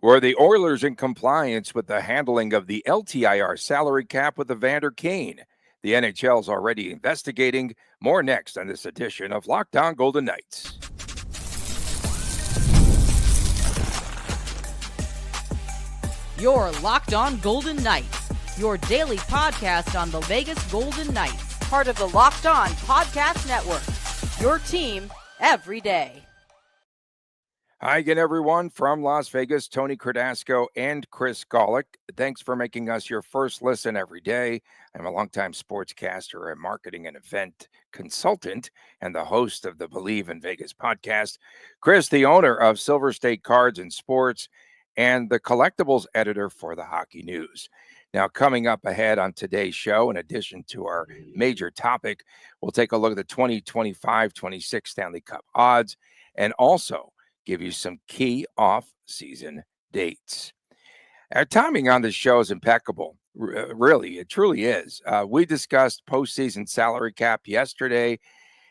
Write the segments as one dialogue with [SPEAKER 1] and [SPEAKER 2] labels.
[SPEAKER 1] Were the Oilers in compliance with the handling of the LTIR salary cap with Evander Kane? The NHL is already investigating. More next on this edition of Locked On Golden Knights.
[SPEAKER 2] You're Locked On Golden Knights, your daily podcast on the Vegas Golden Knights, part of the Locked On Podcast Network, your team every day.
[SPEAKER 1] Hi again, everyone, from Las Vegas, Tony Cardasco and Chris Golick. Thanks for making us your first listen every day. I'm a longtime sportscaster and marketing and event consultant and the host of the Believe in Vegas podcast. Chris, the owner of Silver State Cards and Sports and the collectibles editor for the Hockey News. Now, coming up ahead on today's show, in addition to our major topic, we'll take a look at the 2025-26 Stanley Cup odds and also give you some key off-season dates. Our timing on this show is impeccable. Really, it truly is. We discussed postseason salary cap yesterday,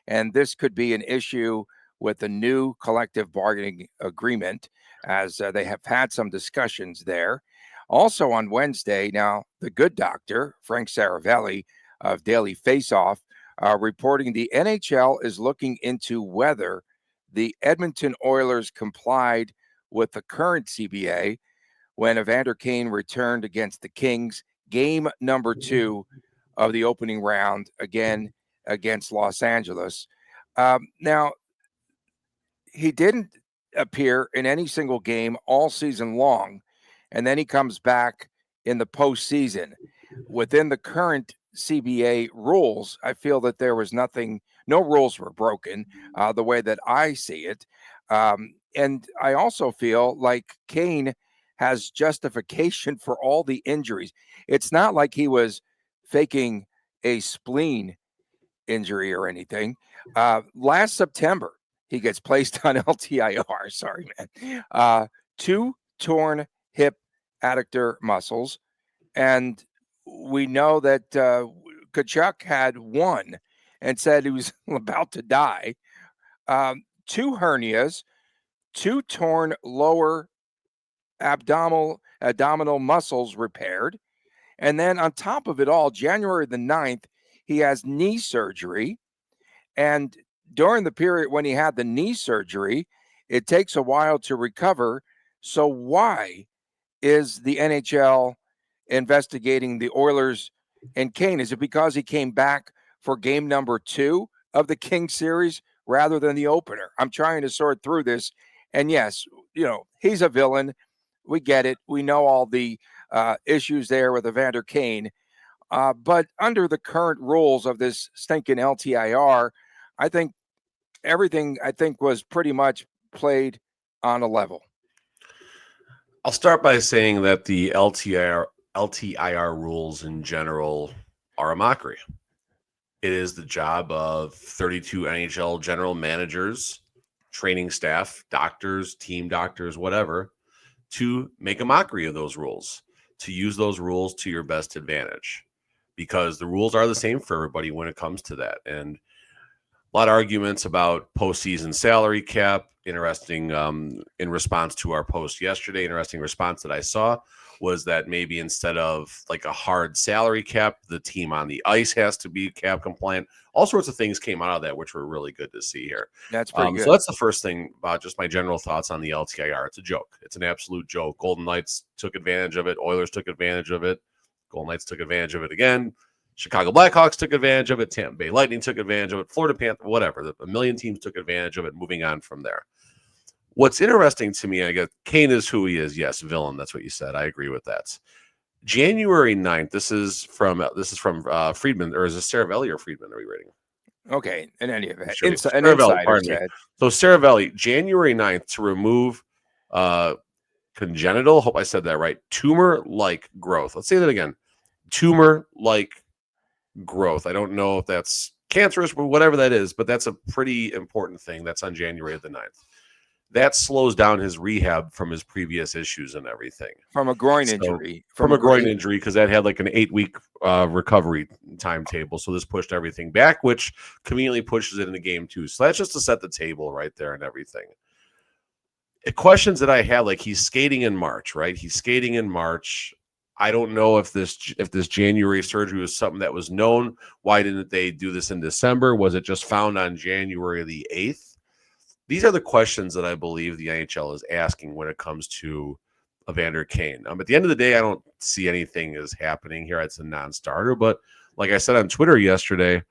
[SPEAKER 1] and this could be an issue with the new collective bargaining agreement, as they have had some discussions there. Also on Wednesday, now the good doctor, Frank Saravelli of Daily Faceoff, reporting the NHL is looking into whether the Edmonton Oilers complied with the current CBA when Evander Kane returned against the Kings, game number 2 of the opening round, again against Los Angeles. Now, he didn't appear in any single game all season long, and then he comes back in the postseason. Within the current CBA rules, I feel that there was no rules were broken the way that I see it. And I also feel like Kane has justification for all the injuries. It's not like he was faking a spleen injury or anything. Last September, he gets placed on LTIR. Sorry, man. 2 torn hip adductor muscles. And we know that Tkachuk had 1 and said he was about to die. 2 hernias, 2 torn lower abdominal muscles repaired. And then on top of it all, January the 9th, he has knee surgery. And during the period when he had the knee surgery, it takes a while to recover. So why is the NHL investigating the Oilers and Kane? Is it because he came back for game number 2 of the King series rather than the opener? I'm trying to sort through this. And yes, he's a villain. We get it. We know all the issues there with Evander Kane. But under the current rules of this stinking LTIR, I think everything was pretty much played on a level.
[SPEAKER 3] I'll start by saying that the LTIR rules in general are a mockery. It is the job of 32 NHL general managers, training staff, doctors, team doctors, whatever, to make a mockery of those rules, to use those rules to your best advantage, because the rules are the same for everybody when it comes to that. And a lot of arguments about postseason salary cap. Interesting in response to our post yesterday, interesting response that I saw was that maybe instead of like a hard salary cap, the team on the ice has to be cap compliant. All sorts of things came out of that, which were really good to see here.
[SPEAKER 1] That's pretty good.
[SPEAKER 3] So that's the first thing about just my general thoughts on the LTIR. It's a joke. It's an absolute joke. Golden Knights took advantage of it. Oilers took advantage of it. Golden Knights took advantage of it again. Chicago Blackhawks took advantage of it. Tampa Bay Lightning took advantage of it. Florida Panthers, whatever. A million teams took advantage of it. Moving on from there. What's interesting to me, I guess, Kane is who he is. Yes, villain. That's what you said. I agree with that. January 9th. This is from Friedman, or is it Saravelli or Friedman? Are we reading?
[SPEAKER 1] Okay, in any event,
[SPEAKER 3] an insider said. So Saravelli, January 9th, to remove congenital. Hope I said that right. Tumor-like growth. Let's say that again. Tumor-like growth. I don't know if that's cancerous or whatever that is, but that's a pretty important thing. That's on January the 9th. That slows down his rehab from his previous issues and everything.
[SPEAKER 1] From a groin injury.
[SPEAKER 3] From a groin injury, because that had like an 8-week recovery timetable. So this pushed everything back, which conveniently pushes it into game 2. So that's just to set the table right there and everything. questions that I have, like he's skating in March, right? He's skating in March. I don't know if this January surgery was something that was known. Why didn't they do this in December? Was it just found on January the 8th? These are the questions that I believe the NHL is asking when it comes to Evander Kane. At the end of the day, I don't see anything is happening here. It's a non-starter, but like I said on Twitter yesterday,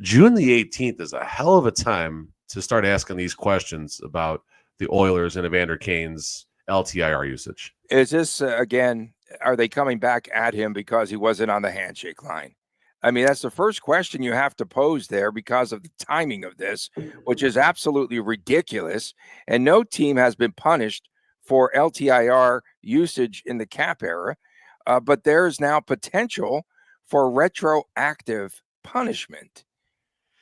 [SPEAKER 3] June the 18th is a hell of a time to start asking these questions about the Oilers and Evander Kane's LTIR usage.
[SPEAKER 1] Is this again? Are they coming back at him because he wasn't on the handshake line? I mean, that's the first question you have to pose there because of the timing of this, which is absolutely ridiculous. And no team has been punished for LTIR usage in the cap era, but there is now potential for retroactive punishment.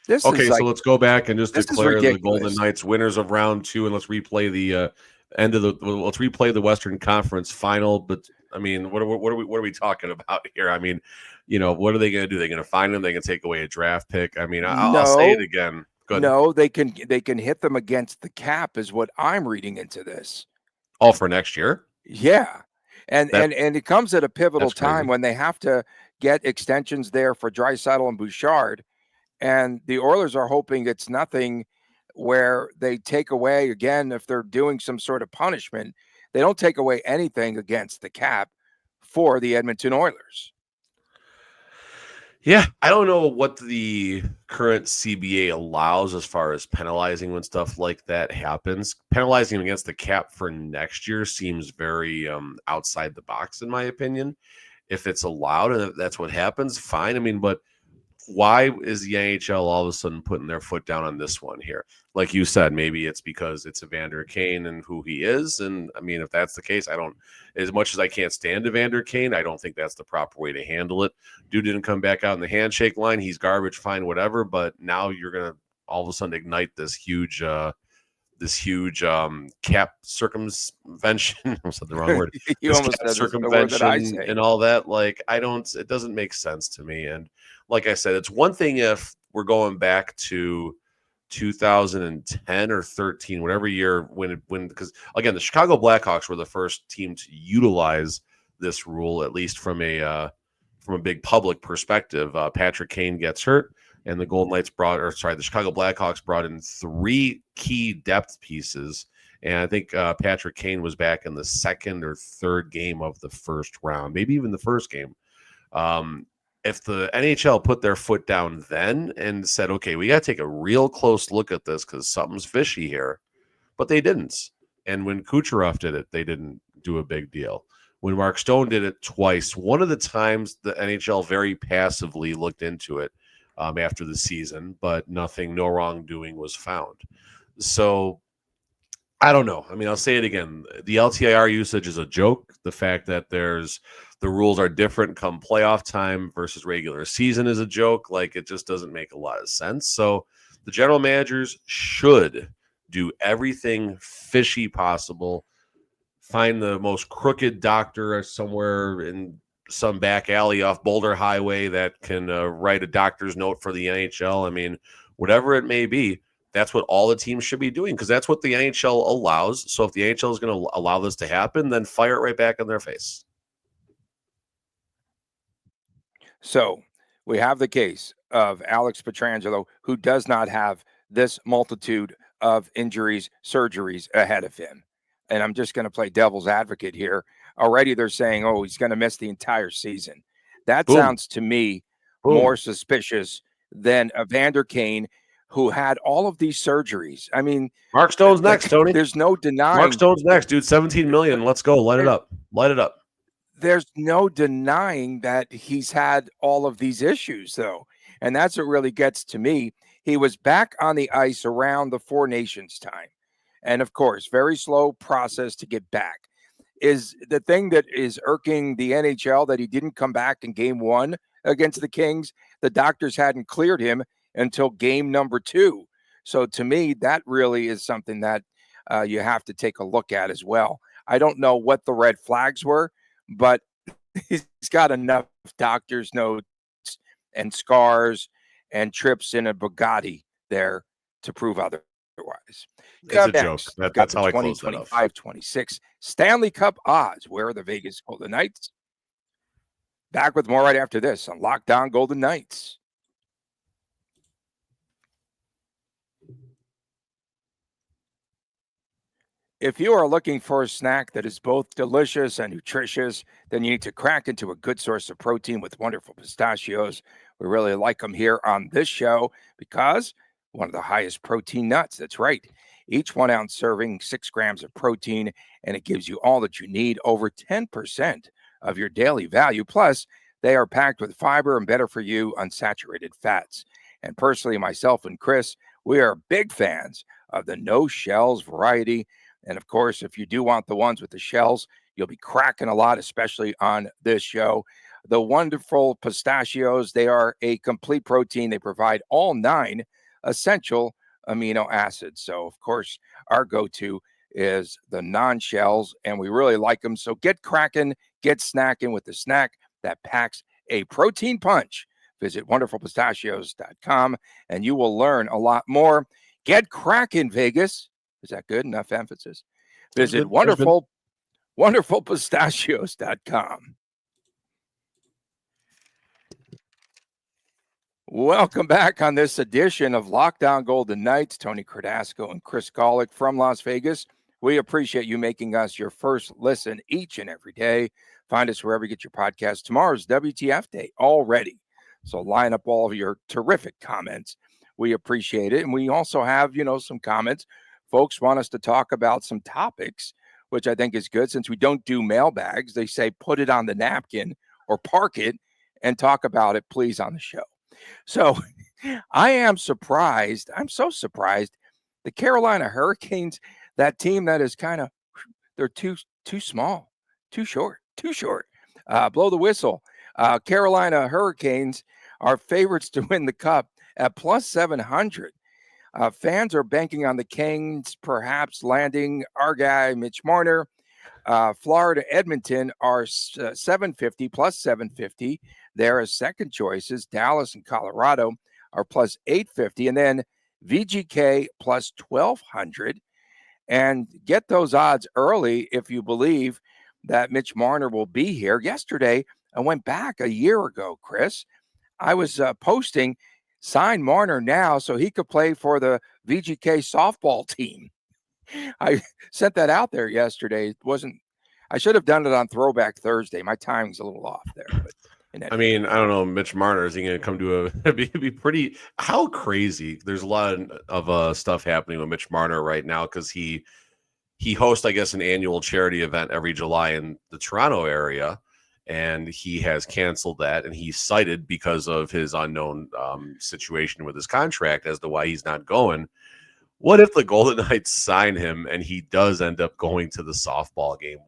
[SPEAKER 1] This
[SPEAKER 3] Okay,
[SPEAKER 1] is
[SPEAKER 3] so
[SPEAKER 1] like
[SPEAKER 3] let's go back and just
[SPEAKER 1] this is
[SPEAKER 3] declare the Golden
[SPEAKER 1] ridiculous.
[SPEAKER 3] Knights winners of round 2, and let's replay the let's replay the Western Conference final. But I mean, what are we talking about here? I mean, what are they going to do? They're going to find them. They can take away a draft pick. I mean, I'll say it
[SPEAKER 1] No,
[SPEAKER 3] again. Good.
[SPEAKER 1] no, they can hit them against the cap, is what I'm reading into this.
[SPEAKER 3] All for next year.
[SPEAKER 1] Yeah. And
[SPEAKER 3] That
[SPEAKER 1] and it comes at a pivotal
[SPEAKER 3] that's
[SPEAKER 1] time
[SPEAKER 3] crazy.
[SPEAKER 1] when they have to get extensions there for Draisaitl and Bouchard. And the Oilers are hoping it's nothing where they take away again if they're doing some sort of punishment. They don't take away anything against the cap for the Edmonton Oilers.
[SPEAKER 3] Yeah, I don't know what the current CBA allows as far as penalizing when stuff like that happens. Penalizing against the cap for next year seems very outside the box, in my opinion. If it's allowed and if that's what happens, fine. I mean, but why is the NHL all of a sudden putting their foot down on this one here? Like you said, maybe it's because it's Evander Kane and who he is. And I mean, if that's the case, as much as I can't stand Evander Kane, I don't think that's the proper way to handle it. Dude didn't come back out in the handshake line. He's garbage, fine, whatever. But now you're going to all of a sudden ignite this huge cap circumvention. I said the wrong word.
[SPEAKER 1] You
[SPEAKER 3] This
[SPEAKER 1] almost
[SPEAKER 3] cap
[SPEAKER 1] said the word that I
[SPEAKER 3] circumvention
[SPEAKER 1] say.
[SPEAKER 3] and all that. Like, it doesn't make sense to me. And like I said, it's one thing if we're going back to 2010 or 13, whatever year because again, the Chicago Blackhawks were the first team to utilize this rule, at least from a big public perspective. Patrick Kane gets hurt, and the the Chicago Blackhawks brought in 3 key depth pieces. And I think Patrick Kane was back in the second or third game of the first round, maybe even the first game. If the NHL put their foot down then and said, okay, we got to take a real close look at this because something's fishy here, but they didn't. And when Kucherov did it, they didn't do a big deal. When Mark Stone did it twice, one of the times the NHL very passively looked into it after the season, but no wrongdoing was found. So I don't know. I mean, I'll say it again. The LTIR usage is a joke. The fact that the rules are different come playoff time versus regular season is a joke. Like, it just doesn't make a lot of sense. So the general managers should do everything fishy possible. Find the most crooked doctor somewhere in some back alley off Boulder Highway that can write a doctor's note for the NHL. I mean, whatever it may be, that's what all the teams should be doing because that's what the NHL allows. So if the NHL is going to allow this to happen, then fire it right back in their face.
[SPEAKER 1] So we have the case of Alex Pietrangelo, who does not have this multitude of injuries, surgeries ahead of him. And I'm just going to play devil's advocate here. Already they're saying, oh, he's going to miss the entire season. That
[SPEAKER 3] Boom.
[SPEAKER 1] sounds to me
[SPEAKER 3] Boom.
[SPEAKER 1] more suspicious than Evander Kane, who had all of these surgeries. I mean,
[SPEAKER 3] Mark Stone's next, Tony.
[SPEAKER 1] There's no denying.
[SPEAKER 3] Mark Stone's next, dude. 17 million. Let's go. Light it up. Light it up.
[SPEAKER 1] There's no denying that he's had all of these issues, though. And that's what really gets to me. He was back on the ice around the Four Nations time. And of course, very slow process to get back. Is the thing that is irking the NHL that he didn't come back in game 1 against the Kings. The doctors hadn't cleared him until game number 2. So to me, that really is something that you have to take a look at as well. I don't know what the red flags were, but he's got enough doctor's notes and scars and trips in a Bugatti there to prove otherwise. otherwise.
[SPEAKER 3] It's a
[SPEAKER 1] Up
[SPEAKER 3] joke.
[SPEAKER 1] next, we've got
[SPEAKER 3] That's
[SPEAKER 1] the
[SPEAKER 3] how I close that off.
[SPEAKER 1] 2025-26 Stanley Cup odds. Where are the Vegas Golden Knights? Back with more right after this on Locked On Golden Knights. If you are looking for a snack that is both delicious and nutritious, then you need to crack into a good source of protein with wonderful pistachios. We really like them here on this show because one of the highest protein nuts. That's right. Each 1 ounce serving, 6 grams of protein, and it gives you all that you need, over 10% of your daily value. Plus, they are packed with fiber and better for you unsaturated fats. And personally, myself and Chris, we are big fans of the no shells variety. And of course, if you do want the ones with the shells, you'll be cracking a lot, especially on this show. The wonderful pistachios, they are a complete protein. They provide all 9 essential amino acids. So, of course, our go-to is the non-shells, and we really like them. So get cracking, get snacking with the snack that packs a protein punch. Visit wonderfulpistachios.com, and you will learn a lot more. Get cracking, Vegas. Is that good? Enough emphasis. Visit wonderfulpistachios.com. Welcome back on this edition of Locked On Golden Knights. Tony Cardasco and Chris Golick from Las Vegas. We appreciate you making us your first listen each and every day. Find us wherever you get your podcast. Tomorrow's WTF Day already. So line up all of your terrific comments. We appreciate it. And we also have, some comments. Folks want us to talk about some topics, which I think is good. Since we don't do mailbags, they say put it on the napkin or park it and talk about it, please, on the show. So I am surprised. I'm so surprised. The Carolina Hurricanes, that team that is they're too small, too short. Blow the whistle. Carolina Hurricanes are favorites to win the Cup at plus 700. Fans are banking on the Kings perhaps landing our guy, Mitch Marner. Florida, Edmonton are 750 plus 750. There are second choices. Dallas and Colorado are plus 850. And then VGK plus 1,200. And get those odds early if you believe that Mitch Marner will be here. Yesterday, I went back a year ago, Chris. I was posting sign Marner now so he could play for the VGK softball team. I sent that out there yesterday. I should have done it on Throwback Thursday. My timing's a little off there. But
[SPEAKER 3] I mean, I don't know. Mitch Marner, is he going to come to be pretty? How crazy? There's a lot of stuff happening with Mitch Marner right now because he hosts, I guess, an annual charity event every July in the Toronto area. And he has canceled that, and he's cited because of his unknown situation with his contract as to why he's not going. What if the Golden Knights sign him and he does end up going to the softball game?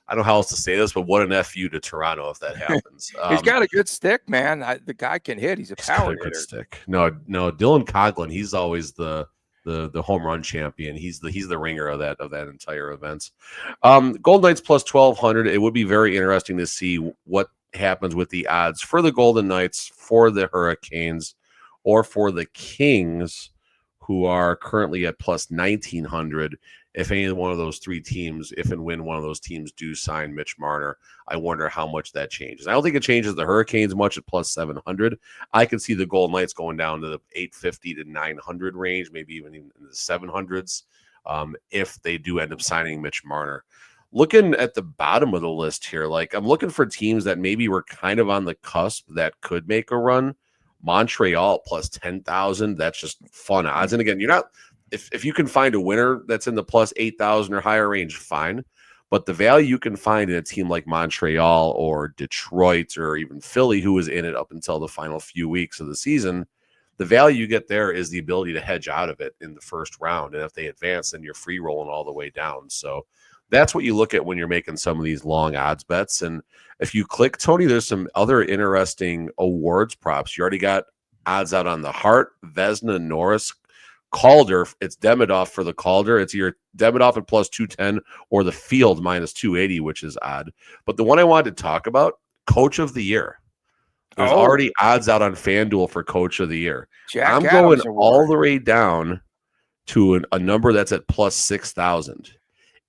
[SPEAKER 3] I don't know how else to say this, but what an FU to Toronto if that happens.
[SPEAKER 1] He's got a good stick, man. The guy can hit. He's a power hitter.
[SPEAKER 3] Good stick. No, Dylan Coghlan, he's always the home run champion. He's the ringer of that entire event. Golden Knights plus 1,200. It would be very interesting to see what happens with the odds for the Golden Knights, for the Hurricanes, or for the Kings, who are currently at plus 1,900. If any one of those three teams, if and when one of those teams do sign Mitch Marner, I wonder how much that changes. I don't think it changes the Hurricanes much at plus 700. I could see the Golden Knights going down to the 850 to 900 range, maybe even in the 700s, if they do end up signing Mitch Marner. Looking at the bottom of the list here, I'm looking for teams that maybe were kind of on the cusp that could make a run. Montreal plus 10,000. That's just fun odds. And again, you're not. If you can find a winner that's in the plus 8,000 or higher range, fine. But the value you can find in a team like Montreal or Detroit or even Philly, who was in it up until the final few weeks of the season, the value you get there is the ability to hedge out of it in the first round. And if they advance, then you're free rolling all the way down. So that's what you look at when you're making some of these long odds bets. And if you click, Tony, there's some other interesting awards props. You already got odds out on the Hart, Vezina, Norris, Calder. It's Demidov for the Calder. It's either Demidov at plus 210 or the Field minus 280, which is odd. But the one I wanted to talk about, Coach of the Year. There's already odds out on FanDuel for Coach of the Year.
[SPEAKER 1] Jack
[SPEAKER 3] I'm
[SPEAKER 1] Adams
[SPEAKER 3] going all the way down to a number that's at plus 6,000.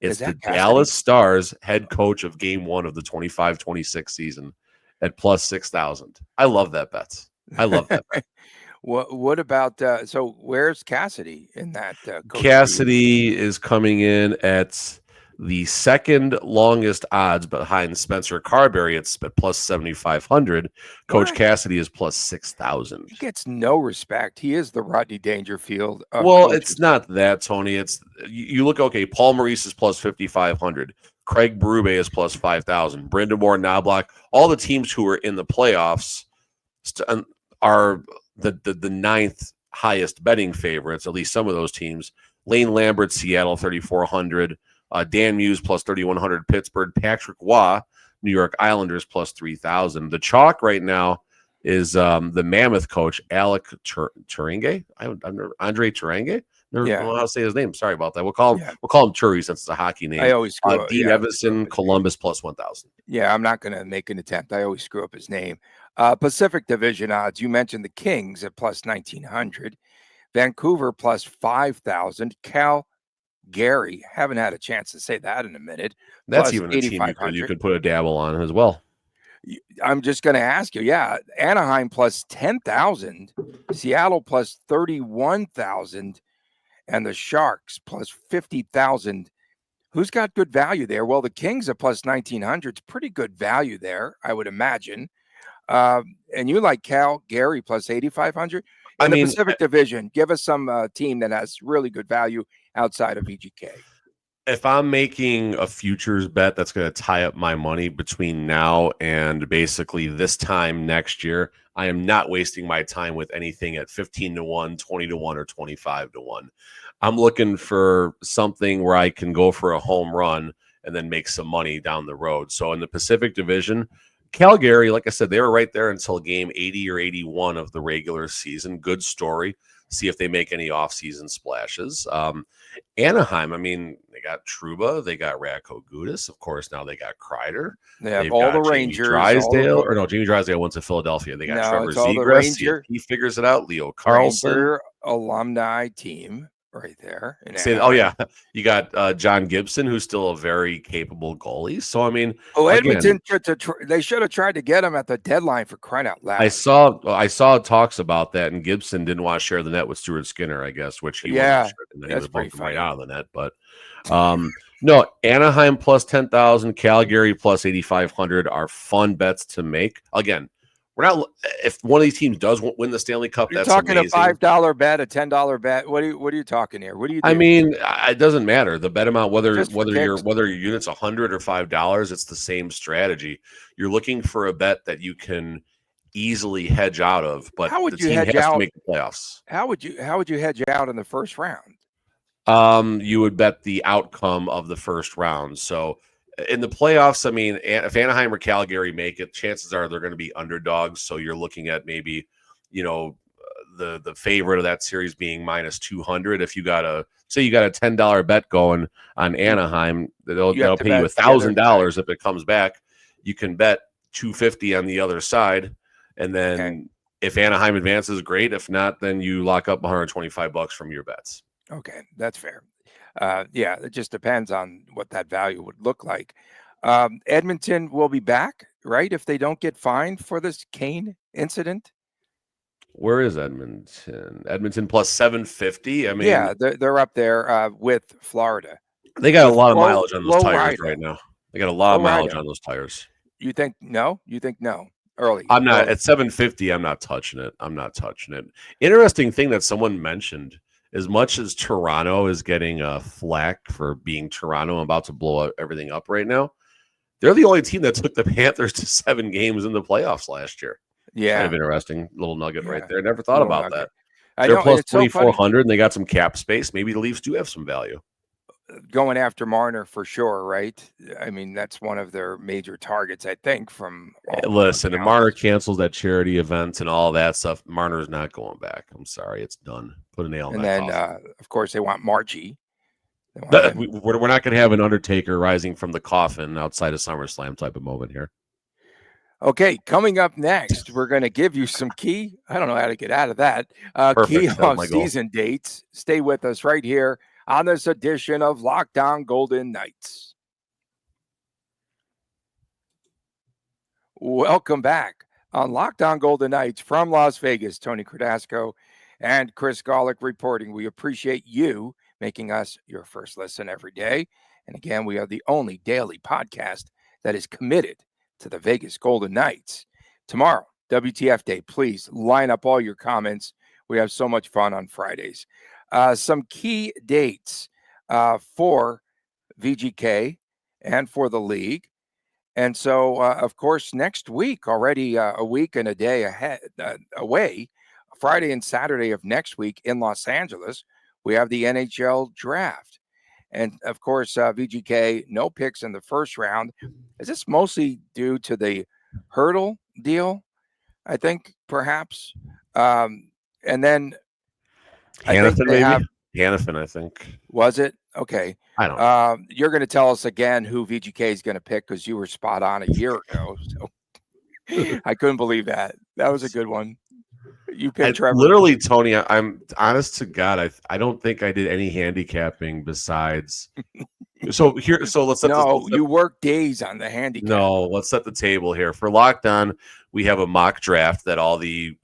[SPEAKER 3] It's the
[SPEAKER 1] Cassidy?
[SPEAKER 3] Dallas Stars head coach of game 1 of the 25-26 season at plus 6,000. I love that bet. I love that bet.
[SPEAKER 1] What about so where's Cassidy in that coach?
[SPEAKER 3] Cassidy is coming in at the second longest odds behind Spencer Carberry. It's at plus 7,500. Coach Cassidy is plus 6,000.
[SPEAKER 1] He gets no respect. He is the Rodney Dangerfield.
[SPEAKER 3] Well, it's not that, Tony. It's you look, okay, Paul Maurice is plus 5,500. Craig Berube is plus 5,000. Brendan Moore, Knobloch, all the teams who are in the playoffs are the ninth highest betting favorites, at least some of those teams. Lane Lambert, Seattle, 3,400. Dan Muse, plus 3,100. Pittsburgh. Patrick Waugh, New York Islanders, plus 3,000. The chalk right now is the Mammoth coach, Alec Turange. Andre Turange? Never know how to say his name. Sorry about that. We'll call him Turi since it's a hockey name.
[SPEAKER 1] I always screw up.
[SPEAKER 3] Dean Evison, Columbus, plus 1,000.
[SPEAKER 1] Yeah, I'm not going to make an attempt. I always screw up his name. Pacific Division odds. You mentioned the Kings at plus 1,900. Vancouver plus 5,000. Gary, haven't had a chance to say that in a minute.
[SPEAKER 3] That's even a team you could put a dabble on as well.
[SPEAKER 1] I'm just going to ask you. Yeah, Anaheim plus 10,000. Seattle plus 31,000. And the Sharks plus 50,000. Who's got good value there? Well, the Kings at plus 1,900 is pretty good value there, I would imagine. And you like Gary plus 8,500? In the Pacific Division, give us some team that has really good value outside of VGK.
[SPEAKER 3] If I'm making a futures bet that's going to tie up my money between now and basically this time next year, I am not wasting my time with anything at 15-1, 20-1, or 25-1. I'm looking for something where I can go for a home run and then make some money down the road. So in the Pacific Division, Calgary, like I said, they were right there until game 80 or 81 of the regular season. Good story. See if they make any offseason splashes. Anaheim, they got Trouba, they got Radko Gudas, of course. Now they got Kreider.
[SPEAKER 1] They have all the Rangers.
[SPEAKER 3] Jamie Drysdale went to Philadelphia. They got Trevor Zegras. He figures it out. Leo Carlson,
[SPEAKER 1] Ranger alumni team. Right there.
[SPEAKER 3] You got John Gibson, who's still a very capable goalie. So
[SPEAKER 1] Edmonton, they should have tried to get him at the deadline, for crying out loud.
[SPEAKER 3] I saw talks about that, and Gibson didn't want to share the net with Stuart Skinner, I guess, which he wasn't sure. He was bumping right out of the net. But no, Anaheim plus 10,000, Calgary plus 8,500 are fun bets to make. Again, we're not. If one of these teams does win the Stanley Cup,
[SPEAKER 1] You're
[SPEAKER 3] that's
[SPEAKER 1] talking
[SPEAKER 3] amazing.
[SPEAKER 1] a $5 bet, a $10 bet. What are you talking here? What do you do?
[SPEAKER 3] It doesn't matter. The bet amount, whether your unit's $100 or $5, it's the same strategy. You're looking for a bet that you can easily hedge out of, but the team has to make the playoffs.
[SPEAKER 1] How would you hedge out in the first round?
[SPEAKER 3] You would bet the outcome of the first round. So in the playoffs, if Anaheim or Calgary make it, chances are they're going to be underdogs. So you're looking at maybe, the favorite of that series being minus 200. If you got a $10 bet going on Anaheim, they'll pay you $1,000 if it comes back. You can bet $250 on the other side, and then if Anaheim advances, great. If not, then you lock up $125 from your bets.
[SPEAKER 1] Okay, that's fair. It just depends on what that value would look like. Edmonton will be back, right? If they don't get fined for this Kane incident.
[SPEAKER 3] Where is Edmonton? Edmonton plus 750.
[SPEAKER 1] They're up there with Florida.
[SPEAKER 3] They got a lot of mileage on those tires right now. They got a lot of mileage on those tires.
[SPEAKER 1] You think no? Early.
[SPEAKER 3] I'm not at 750. I'm not touching it. Interesting thing that someone mentioned. As much as Toronto is getting flack for being Toronto and about to blow everything up right now, they're the only team that took the Panthers to 7 games in the playoffs last year. Yeah. Kind of interesting little nugget right there. Never thought about that. They're plus 2,400 and they got some cap space. Maybe the Leafs do have some value.
[SPEAKER 1] Going after Marner for sure, right? That's one of their major targets, I think, from
[SPEAKER 3] listen, if Marner cancels that charity event and all that stuff, Marner's not going back. I'm sorry, it's done. Put a nail in that. And then,
[SPEAKER 1] of course, they want Margie.
[SPEAKER 3] We're not going to have an Undertaker rising from the coffin outside of SummerSlam type of moment here.
[SPEAKER 1] Okay, coming up next, we're going to give you some key. I don't know how to get out of that. Key
[SPEAKER 3] Perfect. That was my goal.
[SPEAKER 1] off-season dates. Stay with us right here on this edition of Lockdown Golden Knights. Welcome back on Lockdown Golden Knights from Las Vegas. Tony Cardasco and Chris Golick reporting. We appreciate you making us your first listen every day. And again, we are the only daily podcast that is committed to the Vegas Golden Knights. Tomorrow, WTF Day, please line up all your comments. We have so much fun on Fridays. Some key dates for VGK and for the league. And so, of course, next week, already a week and a day ahead away, Friday and Saturday of next week in Los Angeles, we have the NHL draft. And of course, VGK, no picks in the first round. Is this mostly due to the hurdle deal? I think perhaps. And then
[SPEAKER 3] Hannafin, maybe? Hannafin, I think.
[SPEAKER 1] Was it? Okay.
[SPEAKER 3] I don't know.
[SPEAKER 1] You're going to tell us again who VGK is going to pick because you were spot on a year ago. So I couldn't believe that. That was a good one. You picked Trevor.
[SPEAKER 3] Literally, Tony, I'm honest to God, I don't think I did any handicapping besides. So let's set
[SPEAKER 1] you work days on the handicap.
[SPEAKER 3] No, let's set the table here. For Lockdown, we have a mock draft that all the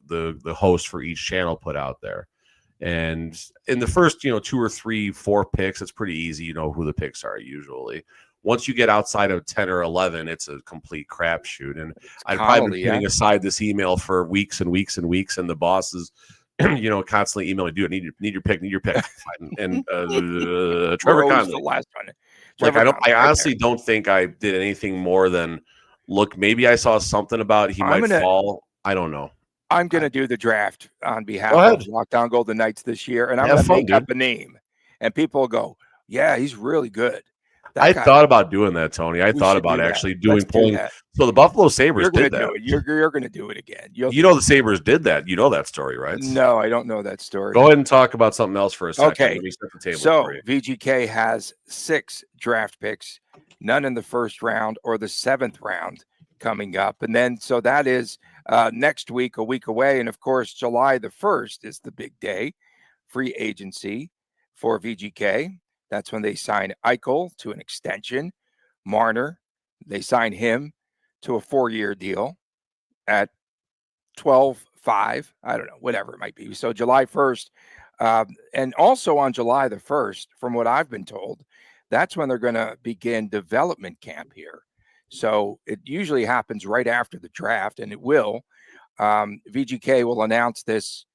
[SPEAKER 3] hosts for each channel put out there. And in the first, 2 or 3, 4 picks, it's pretty easy. You know who the picks are usually. Once you get outside of 10 or 11, it's a complete crapshoot. And I've probably been putting aside this email for weeks and weeks and weeks, and the bosses, constantly emailing, dude, need your pick. And Trevor Conley,
[SPEAKER 1] the last one.
[SPEAKER 3] I honestly don't think I did anything more than look. Maybe I saw something about he might fall. I don't know.
[SPEAKER 1] I'm going to do the draft on behalf of Lockdown Golden Knights this year, and I'm going to make up a name. And people go, yeah, he's really good.
[SPEAKER 3] I thought about doing that, Tony. I thought about actually pulling. So the Buffalo Sabres did that.
[SPEAKER 1] You're going to do it again.
[SPEAKER 3] The Sabres did that. You know that story, right?
[SPEAKER 1] No, I don't know that story.
[SPEAKER 3] Go ahead and talk about something else for a second.
[SPEAKER 1] Okay.
[SPEAKER 3] Let me set the table
[SPEAKER 1] so
[SPEAKER 3] for you.
[SPEAKER 1] VGK has 6 draft picks, none in the first round or the 7th round coming up. And then, so that is next week, a week away. And of course, July the 1st is the big day, free agency for VGK. That's when they sign Eichel to an extension. Marner, they sign him to a 4-year deal at 12.5. I don't know, whatever it might be. So July 1st. And also on July the 1st, from what I've been told, that's when they're going to begin development camp here. So it usually happens right after the draft, and it will. VGK will announce this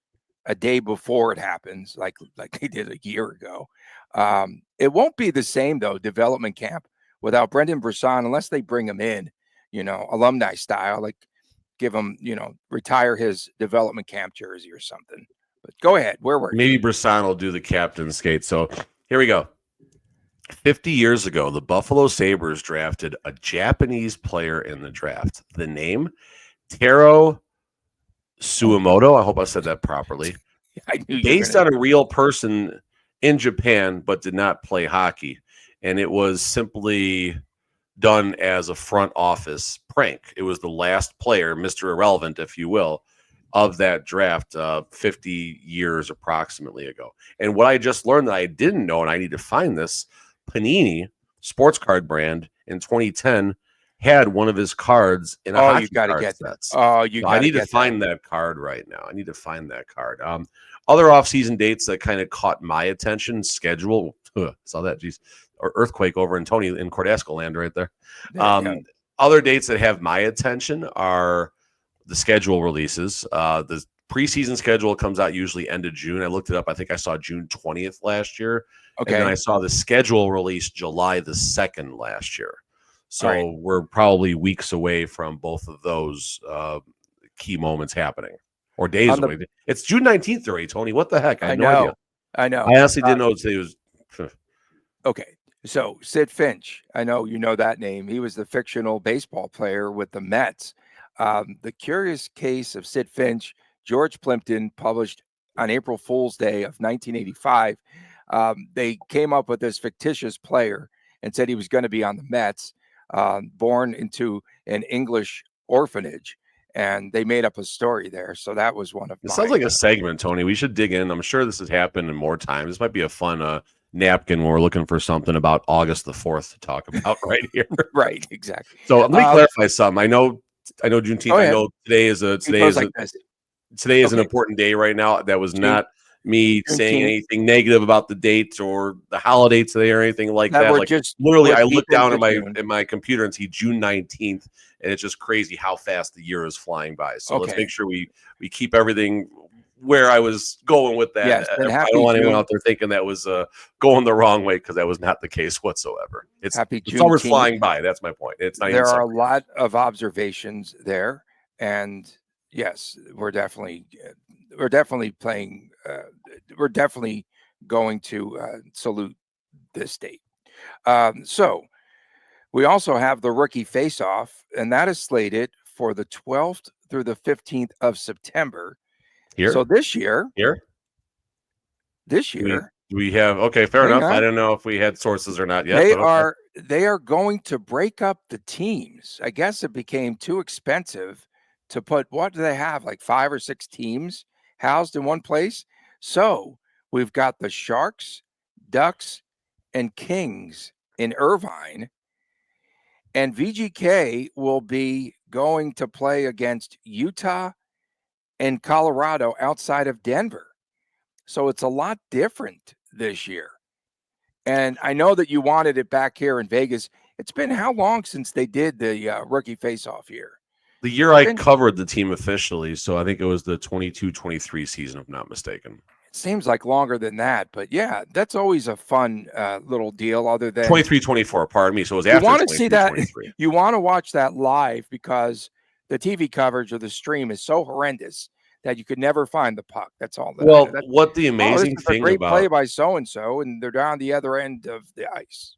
[SPEAKER 1] a day before it happens, like they did a year ago. It won't be the same, though, development camp, without Brendan Brisson, unless they bring him in, alumni style, like give him, retire his development camp jersey or something. But go ahead. Where were you?
[SPEAKER 3] Maybe Brisson will do the captain skate. So here we go. 50 years ago, the Buffalo Sabres drafted a Japanese player in the draft. The name, Taro Suwamoto. I hope I said that properly. Based on a real person in Japan, but did not play hockey. And it was simply done as a front office prank. It was the last player, Mr. Irrelevant, if you will, of that draft 50 years approximately ago. And what I just learned that I didn't know, and I need to find this, Panini sports card brand in 2010 had one of his cards in a hockey
[SPEAKER 1] you got to
[SPEAKER 3] card
[SPEAKER 1] get
[SPEAKER 3] set.
[SPEAKER 1] that. I
[SPEAKER 3] need to find that card right now. I need to find that card. Other off-season dates that kind of caught my attention, schedule. Saw that, geez. Or earthquake over in Tony in Cordasco land right there. Other dates that have my attention are the schedule releases. The preseason schedule comes out usually end of June. I looked it up. I think I saw June 20th last year. Okay. And then I saw the schedule release July the 2nd last year. So we're probably weeks away from both of those key moments happening, or days away. It's June 19th already, Tony. What the heck? I had no idea.
[SPEAKER 1] I know.
[SPEAKER 3] I honestly didn't know today was.
[SPEAKER 1] Okay. So Sid Finch, I know you know that name. He was the fictional baseball player with the Mets. The Curious Case of Sid Finch, George Plimpton, published on April Fool's Day of 1985. They came up with this fictitious player and said he was going to be on the Mets, born into an English orphanage, and they made up a story there. So that was one of
[SPEAKER 3] It
[SPEAKER 1] my.
[SPEAKER 3] sounds like a segment, Tony. We should dig in. I'm sure this has happened in more times. This might be a fun napkin when we're looking for something about August the 4th to talk about right here.
[SPEAKER 1] Right, exactly.
[SPEAKER 3] So let me clarify something. I know Juneteenth.
[SPEAKER 1] Go
[SPEAKER 3] I
[SPEAKER 1] ahead.
[SPEAKER 3] know today is
[SPEAKER 1] Like this.
[SPEAKER 3] Today is an
[SPEAKER 1] Okay.
[SPEAKER 3] important day right now. That was not me saying
[SPEAKER 1] Juneteenth.
[SPEAKER 3] anything negative about the date or the holiday today or anything like that.
[SPEAKER 1] We're
[SPEAKER 3] Like
[SPEAKER 1] just
[SPEAKER 3] literally,
[SPEAKER 1] we're
[SPEAKER 3] I
[SPEAKER 1] deep
[SPEAKER 3] look down
[SPEAKER 1] into
[SPEAKER 3] at
[SPEAKER 1] June.
[SPEAKER 3] my computer and see June 19th, and it's just crazy how fast the year is flying by. So let's make sure we keep everything where I was going with that.
[SPEAKER 1] Yes, and
[SPEAKER 3] I
[SPEAKER 1] happy
[SPEAKER 3] don't want anyone
[SPEAKER 1] June.
[SPEAKER 3] out there thinking that was going the wrong way, because that was not the case whatsoever.
[SPEAKER 1] Happy
[SPEAKER 3] the summer's
[SPEAKER 1] Juneteenth.
[SPEAKER 3] flying by. That's my point. It's not even
[SPEAKER 1] There are a
[SPEAKER 3] summer.
[SPEAKER 1] lot of observations there, and yes, we're definitely playing. We're definitely going to salute this date. So we also have the rookie face-off, and that is slated for the 12th through the 15th of September.
[SPEAKER 3] Here,
[SPEAKER 1] So this year,
[SPEAKER 3] we have fair enough. I don't know if we had sources or not yet.
[SPEAKER 1] they are going to break up the teams. I guess it became too expensive to put, what do they have, like 5 or 6 teams housed in one place? So we've got the Sharks, Ducks, and Kings in Irvine, and VGK will be going to play against Utah and Colorado outside of Denver. So it's a lot different this year. And I know that you wanted it back here in Vegas. It's been how long since they did the rookie face-off year?
[SPEAKER 3] The year I covered the team officially, so I think it was the 22-23 season, if I'm not mistaken.
[SPEAKER 1] It seems like longer than that, but yeah, that's always a fun little deal. Other than
[SPEAKER 3] 23-24, pardon me. So it was after.
[SPEAKER 1] You want to see that?
[SPEAKER 3] 23.
[SPEAKER 1] You want to watch that live, because the TV coverage of the stream is so horrendous that you could never find the puck. That's all.
[SPEAKER 3] What the amazing thing
[SPEAKER 1] great
[SPEAKER 3] about
[SPEAKER 1] play by so and so, and they're down the other end of the ice.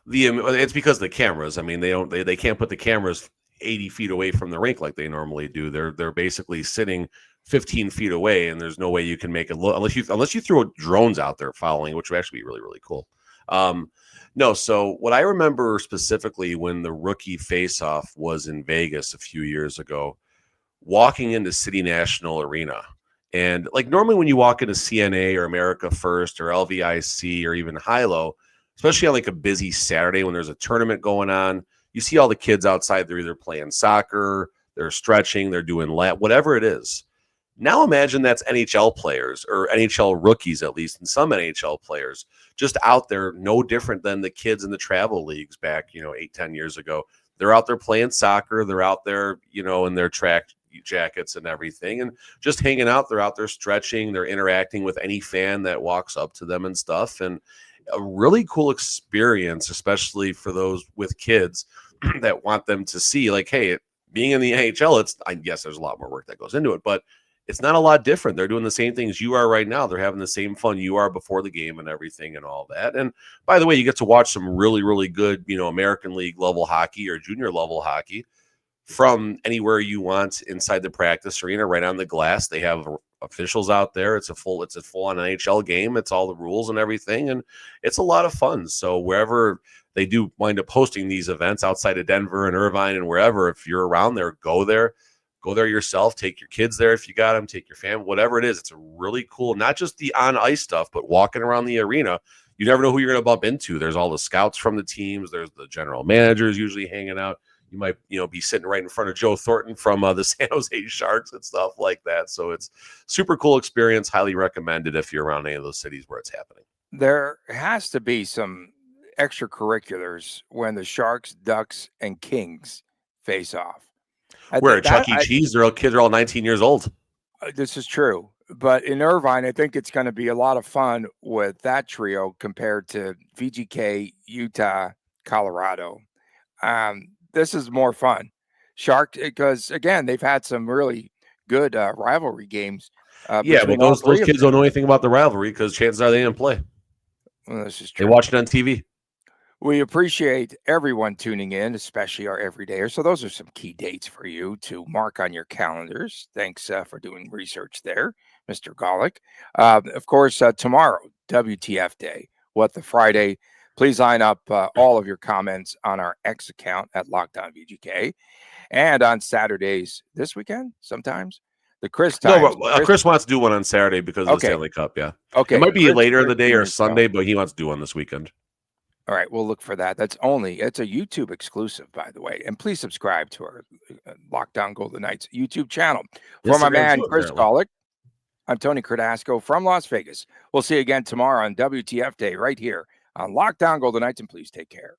[SPEAKER 3] It's because of the cameras. I mean, they can't put the cameras 80 feet away from the rink like they normally do. They're basically sitting 15 feet away, and there's no way you can make it look unless you throw drones out there following, which would actually be really, really cool. No, so what I remember specifically when the rookie face-off was in Vegas a few years ago, walking into City National Arena, and like normally when you walk into CNA or America First or LVIC or even Hilo, especially on like a busy Saturday when there's a tournament going on, you see all the kids outside. They're either playing soccer, they're stretching, they're doing whatever it is. Now imagine that's NHL players, or NHL rookies, at least, and some NHL players just out there, no different than the kids in the travel leagues back, 8-10 years ago. They're out there playing soccer. They're out there, in their track jackets and everything, and just hanging out. They're out there stretching. They're interacting with any fan that walks up to them and stuff. And a really cool experience, especially for those with kids that want them to see, like, hey, being in the NHL, I guess there's a lot more work that goes into it, but it's not a lot different. They're doing the same things you are right now. They're having the same fun you are before the game and everything and all that. And by the way, you get to watch some really, really good, American League level hockey or junior level hockey from anywhere you want inside the practice arena, right on the glass. They have officials out there. It's a full on NHL game. It's all the rules and everything, and it's a lot of fun. So wherever they do wind up hosting these events outside of Denver and Irvine and wherever, if you're around there, go there yourself. Take your kids there if you got them. Take your family, whatever it is. It's a really cool, not just the on ice stuff, but walking around the arena. You never know who you're going to bump into. There's all the scouts from the teams. There's the general managers usually hanging out. You might, be sitting right in front of Joe Thornton from the San Jose Sharks and stuff like that. So it's super cool experience. Highly recommended if you're around any of those cities where it's happening.
[SPEAKER 1] There has to be some extracurriculars when the Sharks, Ducks, and Kings face off.
[SPEAKER 3] Where at Chuck E. Cheese, their kids are all 19 years old.
[SPEAKER 1] This is true. But in Irvine, I think it's going to be a lot of fun with that trio compared to VGK, Utah, Colorado. This is more fun. Shark, because again, they've had some really good rivalry games.
[SPEAKER 3] But those kids don't know anything about the rivalry because chances are they didn't play.
[SPEAKER 1] Well, this is true.
[SPEAKER 3] They watched it on TV.
[SPEAKER 1] We appreciate everyone tuning in, especially our everydayers. So those are some key dates for you to mark on your calendars. Thanks for doing research there, Mr. Golick. Of course, tomorrow, WTF Day. What the Friday Please line up all of your comments on our X account at Locked On VGK, and on Saturdays this weekend. Sometimes the Chris times.
[SPEAKER 3] No, Chris wants to do one on Saturday because of the Stanley Cup. Yeah.
[SPEAKER 1] Okay.
[SPEAKER 3] It might be
[SPEAKER 1] Chris
[SPEAKER 3] later in the day or
[SPEAKER 1] times,
[SPEAKER 3] Sunday, but he wants to do one this weekend.
[SPEAKER 1] All right, we'll look for that. It's a YouTube exclusive, by the way. And please subscribe to our Locked On Golden Knights YouTube channel. For my man, Chris Golick, I'm Tony Cardasco from Las Vegas. We'll see you again tomorrow on WTF Day right here on Locked On Golden Knights, and please take care.